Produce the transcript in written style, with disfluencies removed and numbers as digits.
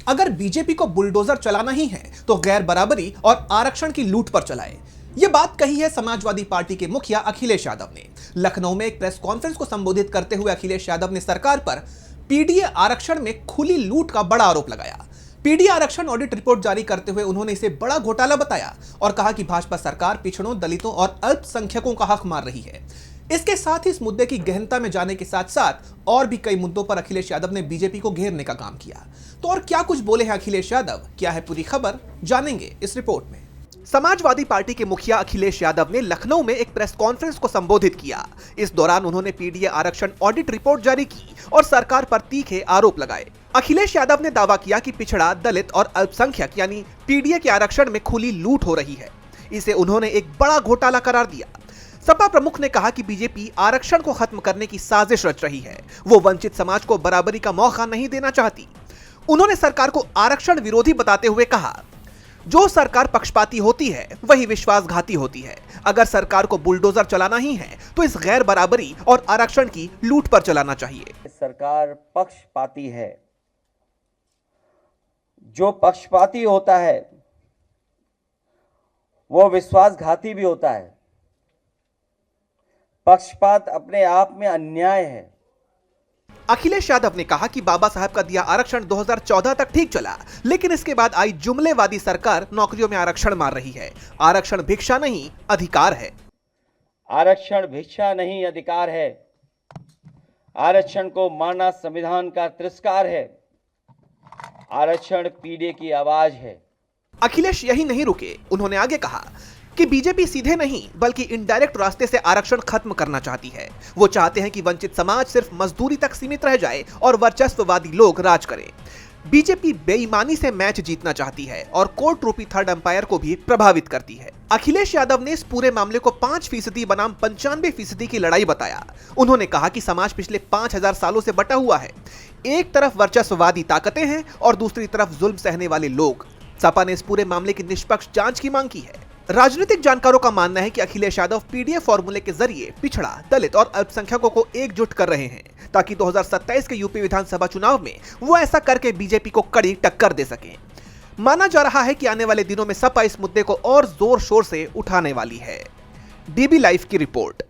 अगर बीजेपी को बुलडोजर चलाना ही है तो गैर बराबरी और आरक्षण की लूट पर चलाए। यह बात कही है समाजवादी पार्टी के मुखिया अखिलेश यादव ने। लखनऊ में एक प्रेस कॉन्फ्रेंस को संबोधित करते हुए अखिलेश यादव ने सरकार पर पीडीए आरक्षण में खुली लूट का बड़ा आरोप लगाया। पीडीए आरक्षण ऑडिट रिपोर्ट जारी करते हुए उन्होंने इसे बड़ा घोटाला बताया और कहा कि भाजपा सरकार पिछड़ों, दलितों और अल्पसंख्यकों का हक मार रही है। इसके साथ ही इस मुद्दे की गहनता में जाने के साथ साथ और भी कई मुद्दों पर अखिलेश यादव ने बीजेपी को घेरने का काम किया। तो और क्या कुछ बोले हैं अखिलेश यादव, क्या है पूरी खबर, जानेंगे इस रिपोर्ट में। समाजवादी पार्टी के मुखिया अखिलेश यादव ने लखनऊ में एक प्रेस कॉन्फ्रेंस को संबोधित किया। इस दौरान उन्होंने पीडीए आरक्षण ऑडिट रिपोर्ट जारी की और सरकार पर तीखे आरोप लगाए। अखिलेश यादव ने दावा किया कि पिछड़ा, दलित और अल्पसंख्यक यानी पीडीए के आरक्षण में खुली लूट हो रही है। इसे उन्होंने एक बड़ा घोटाला करार दिया। सपा प्रमुख ने कहा कि बीजेपी आरक्षण को खत्म करने की साजिश रच रही है। वो वंचित समाज को बराबरी का मौका नहीं देना चाहती। उन्होंने सरकार को आरक्षण विरोधी बताते हुए कहा, जो सरकार पक्षपाती होती है वही विश्वासघाती होती है। अगर सरकार को बुलडोजर चलाना ही है तो इस गैर बराबरी और आरक्षण की लूट पर चलाना चाहिए। सरकार पक्षपाती है। जो पक्षपाती होता है वो विश्वासघाती भी होता है। पक्षपात अपने आप में अन्याय है। अखिलेश यादव ने कहा कि बाबा साहब का दिया आरक्षण 2014 तक ठीक चला, लेकिन इसके बाद आई जुमलेवादी सरकार नौकरियों में आरक्षण मार रही है। आरक्षण भिक्षा नहीं, अधिकार है। आरक्षण भिक्षा नहीं, अधिकार है। आरक्षण को मानना संविधान का तिरस्कार है। आरक्षण पीडीए की आवाज है। अखिलेश यही नहीं रुके। उन्होंने आगे कहा कि बीजेपी सीधे नहीं बल्कि इनडायरेक्ट रास्ते से आरक्षण खत्म करना चाहती है। वो चाहते हैं कि वंचित समाज सिर्फ मजदूरी तक सीमित रह जाए और वर्चस्ववादी लोग राज करें। बीजेपी बेईमानी से मैच जीतना चाहती है और कोर्ट रूपी थर्ड अंपायर को भी प्रभावित करती है। अखिलेश यादव ने इस पूरे मामले को 5% बनाम 95% की लड़ाई बताया। उन्होंने कहा कि समाज पिछले 5000 सालों से बटा हुआ है। एक तरफ वर्चस्ववादी ताकतें हैं और दूसरी तरफ जुल्म सहने वाले लोग। सपा ने इस पूरे मामले की निष्पक्ष जांच की मांग की है। राजनीतिक जानकारों का मानना है कि अखिलेश यादव पीडीए फॉर्मूले के जरिए पिछड़ा, दलित और अल्पसंख्यकों को एकजुट कर रहे हैं ताकि 2027 के यूपी विधानसभा चुनाव में वो ऐसा करके बीजेपी को कड़ी टक्कर दे सकें। माना जा रहा है कि आने वाले दिनों में सपा इस मुद्दे को और जोर शोर से उठाने वाली है। डीबी लाइव की रिपोर्ट।